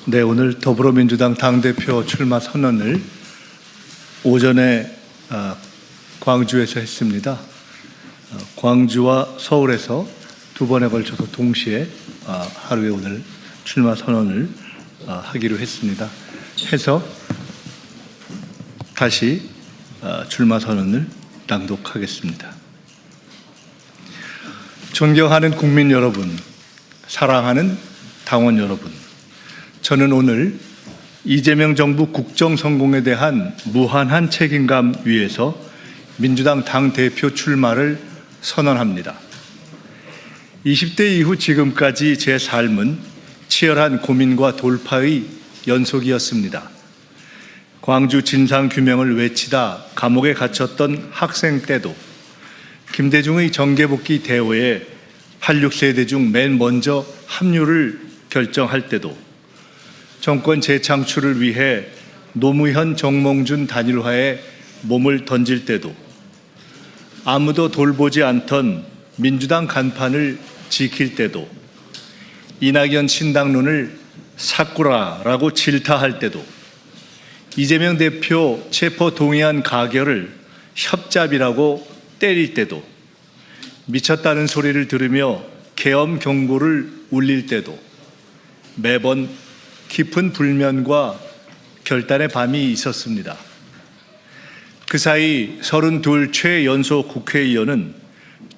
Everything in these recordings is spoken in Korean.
네, 오늘 더불어민주당 당대표 출마 선언을 오전에 광주에서 했습니다. 광주와 서울에서 두 번에 걸쳐서 동시에 하루에 오늘 출마 선언을 하기로 했습니다. 해서 다시 출마 선언을 낭독하겠습니다. 존경하는 국민 여러분, 사랑하는 당원 여러분, 저는 오늘 이재명 정부 국정 성공에 대한 무한한 책임감 위에서 민주당 당대표 출마를 선언합니다. 20대 이후 지금까지 제 삶은 치열한 고민과 돌파의 연속이었습니다. 광주 진상규명을 외치다 감옥에 갇혔던 학생 때도, 김대중의 정계복귀 대오에 86세대 중 맨 먼저 합류를 결정할 때도, 정권 재창출을 위해 노무현 정몽준 단일화에 몸을 던질 때도, 아무도 돌보지 않던 민주당 간판을 지킬 때도, 이낙연 신당론을 사꾸라라고 질타할 때도, 이재명 대표 체포 동의안 가결을 협잡이라고 때릴 때도, 미쳤다는 소리를 들으며 계엄 경보를 울릴 때도, 매번 깊은 불면과 결단의 밤이 있었습니다. 그 사이 32 최연소 국회의원은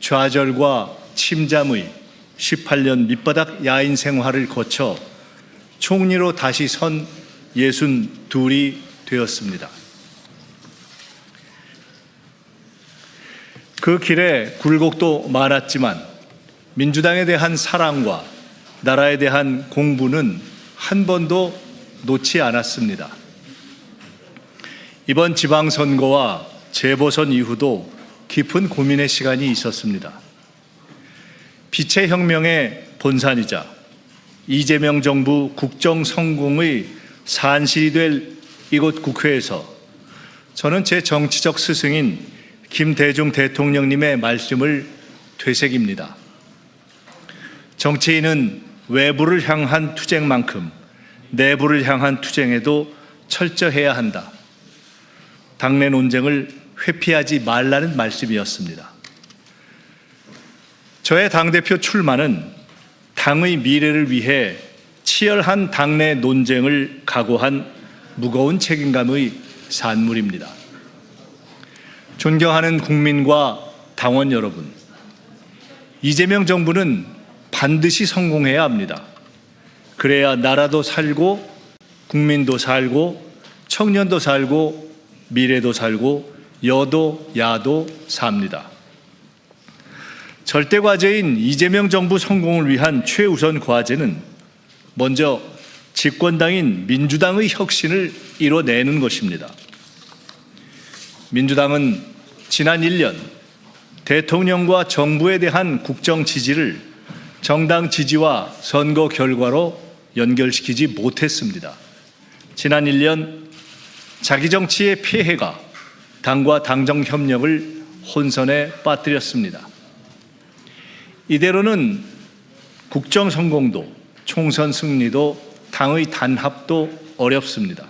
좌절과 침잠의 18년 밑바닥 야인 생활을 거쳐 총리로 다시 선 62이 되었습니다. 그 길에 굴곡도 많았지만 민주당에 대한 사랑과 나라에 대한 공부는 한 번도 놓지 않았습니다. 이번 지방선거와 재보선 이후도 깊은 고민의 시간이 있었습니다. 빛의 혁명의 본산이자 이재명 정부 국정 성공의 산실이 될 이곳 국회에서 저는 제 정치적 스승인 김대중 대통령님의 말씀을 되새깁니다. 정치인은 외부를 향한 투쟁만큼 내부를 향한 투쟁에도 철저해야 한다. 당내 논쟁을 회피하지 말라는 말씀이었습니다. 저의 당대표 출마는 당의 미래를 위해 치열한 당내 논쟁을 각오한 무거운 책임감의 산물입니다. 존경하는 국민과 당원 여러분, 이재명 정부는 반드시 성공해야 합니다. 그래야 나라도 살고 국민도 살고 청년도 살고 미래도 살고 여도 야도 삽니다. 절대 과제인 이재명 정부 성공을 위한 최우선 과제는 먼저 집권당인 민주당의 혁신을 이뤄내는 것입니다. 민주당은 지난 1년 대통령과 정부에 대한 국정 지지를 정당 지지와 선거 결과로 연결시키지 못했습니다. 지난 1년 자기 정치의 폐해가 당과 당정 협력을 혼선에 빠뜨렸습니다. 이대로는 국정 성공도 총선 승리도 당의 단합도 어렵습니다.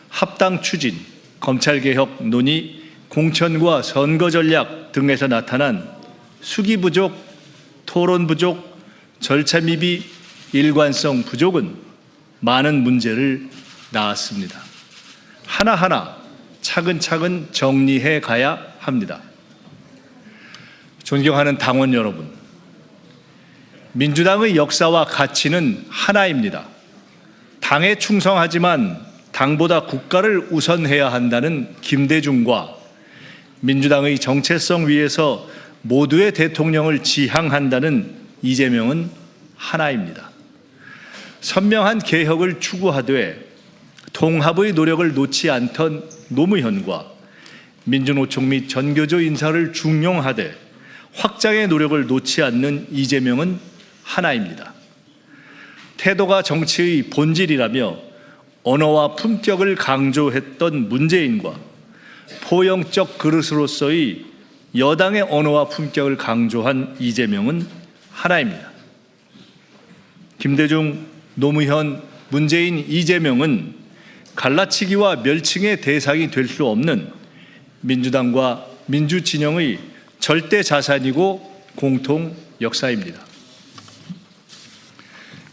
합당 추진, 검찰개혁 논의, 공천과 선거 전략 등에서 나타난 수기 부족, 토론 부족, 절차 미비, 일관성 부족은 많은 문제를 낳았습니다. 하나하나 차근차근 정리해 가야 합니다. 존경하는 당원 여러분, 민주당의 역사와 가치는 하나입니다. 당에 충성하지만 당보다 국가를 우선해야 한다는 김대중과 민주당의 정체성 위에서 모두의 대통령을 지향한다는 이재명은 하나입니다. 선명한 개혁을 추구하되 통합의 노력을 놓지 않던 노무현과 민주노총 및 전교조 인사를 중용하되 확장의 노력을 놓지 않는 이재명은 하나입니다. 태도가 정치의 본질이라며 언어와 품격을 강조했던 문재인과 포용적 그릇으로서의 여당의 언어와 품격을 강조한 이재명은 하나입니다. 김대중, 노무현, 문재인, 이재명은 갈라치기와 멸칭의 대상이 될 수 없는 민주당과 민주진영의 절대 자산이고 공통 역사입니다.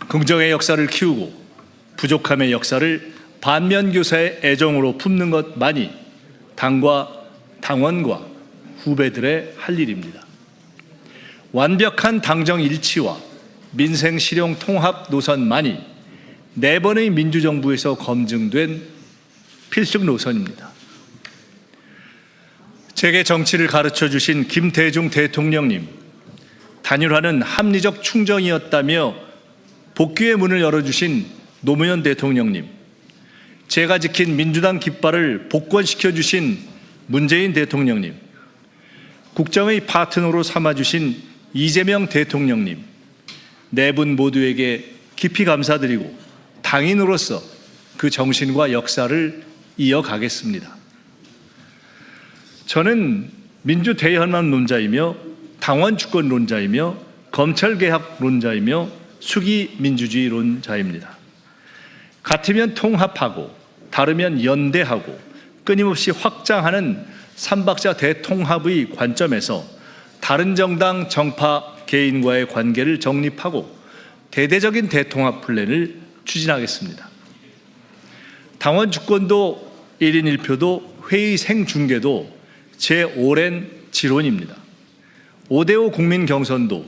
긍정의 역사를 키우고 부족함의 역사를 반면교사의 애정으로 품는 것만이 당과 당원과 후배들의 할 일입니다. 완벽한 당정 일치와 민생 실용 통합 노선만이 4번의 민주정부에서 검증된 필승 노선입니다. 제게 정치를 가르쳐 주신 김대중 대통령님, 단일화는 합리적 충정이었다며 복귀의 문을 열어주신 노무현 대통령님, 제가 지킨 민주당 깃발을 복권시켜 주신 문재인 대통령님, 국정의 파트너로 삼아주신 이재명 대통령님, 4분 모두에게 깊이 감사드리고 당인으로서 그 정신과 역사를 이어가겠습니다. 저는 민주대연합론자이며 당원주권론자이며 검찰개혁론자이며 수기민주주의론자입니다. 같으면 통합하고 다르면 연대하고 끊임없이 확장하는 삼박자 대통합의 관점에서 다른 정당, 정파, 개인과의 관계를 정립하고 대대적인 대통합 플랜을 추진하겠습니다. 당원 주권도 1인 1표도 회의 생중계도 제 오랜 지론입니다. 5대5 국민 경선도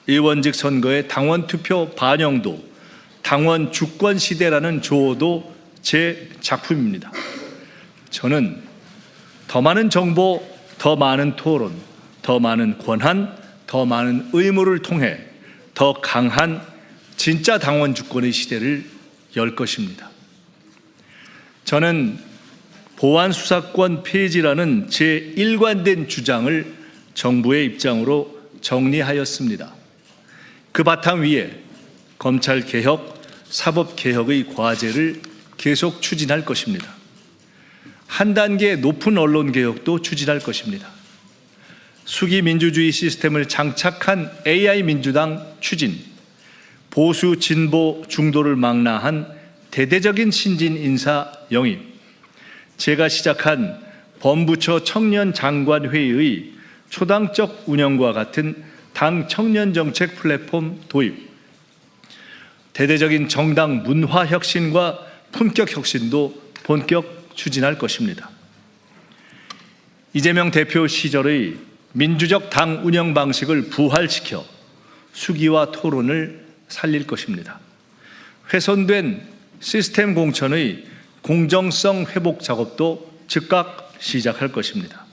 의원직 선거의 당원 투표 반영도 당원 주권 시대라는 조어도 제 작품입니다. 저는 더 많은 정보, 더 많은 토론, 더 많은 권한, 더 많은 의무를 통해 더 강한 진짜 당원 주권의 시대를 열 것입니다. 저는 보안 수사권 폐지라는 제 일관된 주장을 정부의 입장으로 정리하였습니다. 그 바탕 위에 검찰개혁, 사법개혁의 과제를 계속 추진할 것입니다. 한 단계 높은 언론개혁도 추진할 것입니다. 수기민주주의 시스템을 장착한 AI 민주당 추진, 보수, 진보, 중도를 망라한 대대적인 신진 인사 영입, 제가 시작한 범부처 청년장관회의의 초당적 운영과 같은 당 청년정책 플랫폼 도입, 대대적인 정당 문화 혁신과 품격 혁신도 본격 추진할 것입니다. 이재명 대표 시절의 민주적 당 운영 방식을 부활시켜 수기와 토론을 살릴 것입니다. 훼손된 시스템 공천의 공정성 회복 작업도 즉각 시작할 것입니다.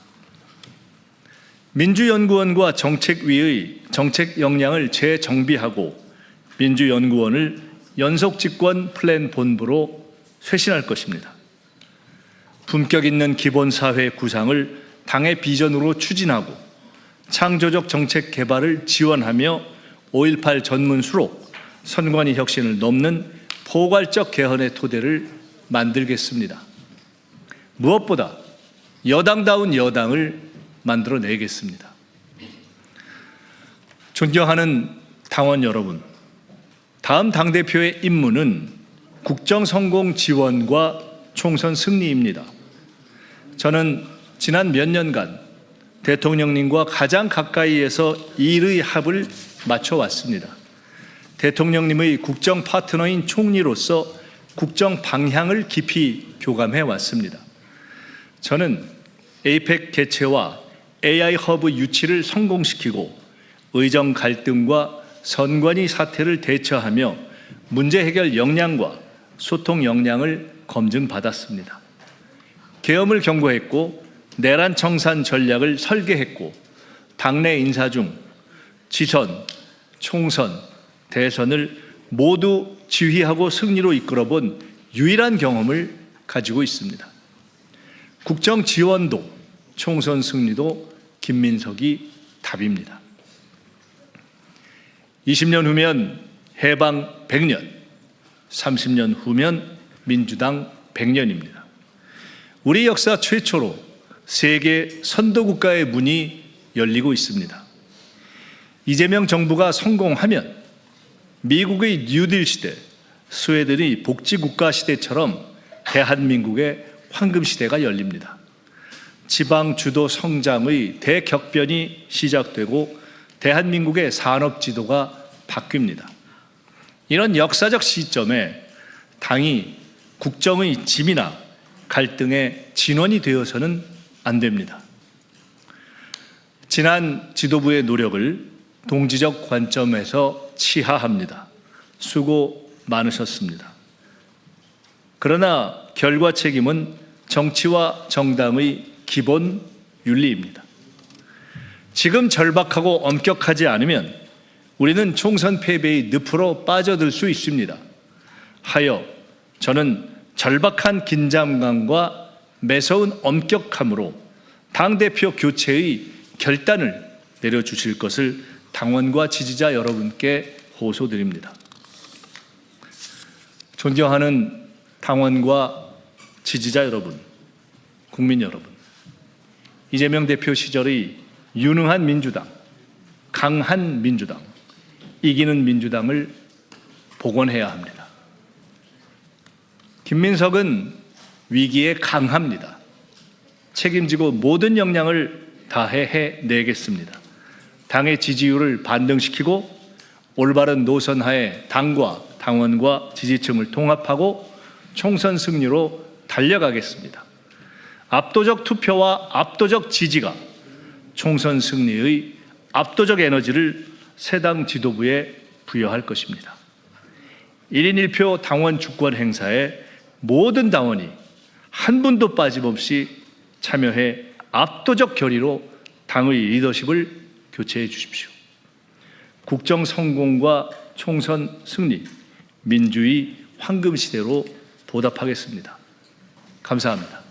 민주연구원과 정책위의 정책 역량을 재정비하고 민주연구원을 연속집권 플랜 본부로 쇄신할 것입니다. 품격 있는 기본사회 구상을 당의 비전으로 추진하고 창조적 정책 개발을 지원하며 5.18 전문 수록 선관위 혁신을 넘는 포괄적 개헌의 토대를 만들겠습니다. 무엇보다 여당다운 여당을 만들어내겠습니다. 존경하는 당원 여러분, 다음 당대표의 임무는 국정 성공 지원과 총선 승리입니다. 저는 지난 몇 년간 대통령님과 가장 가까이에서 일의 합을 맞춰왔습니다. 대통령님의 국정 파트너인 총리로서 국정 방향을 깊이 교감해 왔습니다. 저는 에이펙 개최와 AI 허브 유치를 성공시키고 의정 갈등과 선관위 사태를 대처하며 문제 해결 역량과 소통 역량을 검증받았습니다. 계엄을 경고했고 내란 청산 전략을 설계했고 당내 인사 중 지선, 총선, 대선을 모두 지휘하고 승리로 이끌어본 유일한 경험을 가지고 있습니다. 국정 지원도 총선 승리도 김민석이 답입니다. 20년 후면 해방 100년, 30년 후면 민주당 100년입니다. 우리 역사 최초로 세계 선도국가의 문이 열리고 있습니다. 이재명 정부가 성공하면 미국의 뉴딜 시대, 스웨덴의 복지국가 시대처럼 대한민국의 황금시대가 열립니다. 지방 주도 성장의 대격변이 시작되고 대한민국의 산업지도가 바뀝니다. 이런 역사적 시점에 당이 국정의 짐이나 갈등의 진원이 되어서는 안 됩니다. 지난 지도부의 노력을 동지적 관점에서 치하합니다. 수고 많으셨습니다. 그러나 결과 책임은 정치와 정당의 기본 윤리입니다. 지금 절박하고 엄격하지 않으면 우리는 총선 패배의 늪으로 빠져들 수 있습니다. 하여 저는 절박한 긴장감과 매서운 엄격함으로 당대표 교체의 결단을 내려주실 것을 당원과 지지자 여러분께 호소드립니다. 존경하는 당원과 지지자 여러분, 국민 여러분, 이재명 대표 시절의 유능한 민주당, 강한 민주당, 이기는 민주당을 복원해야 합니다. 김민석은 위기에 강합니다. 책임지고 모든 역량을 다해 해내겠습니다. 당의 지지율을 반등시키고 올바른 노선 하에 당과 당원과 지지층을 통합하고 총선 승리로 달려가겠습니다. 압도적 투표와 압도적 지지가 총선 승리의 압도적 에너지를 새 당 지도부에 부여할 것입니다. 1인 1표 당원 주권 행사에 모든 당원이 한 분도 빠짐없이 참여해 압도적 결의로 당의 리더십을 교체해 주십시오. 국정 성공과 총선 승리, 민주의 황금 시대로 보답하겠습니다. 감사합니다.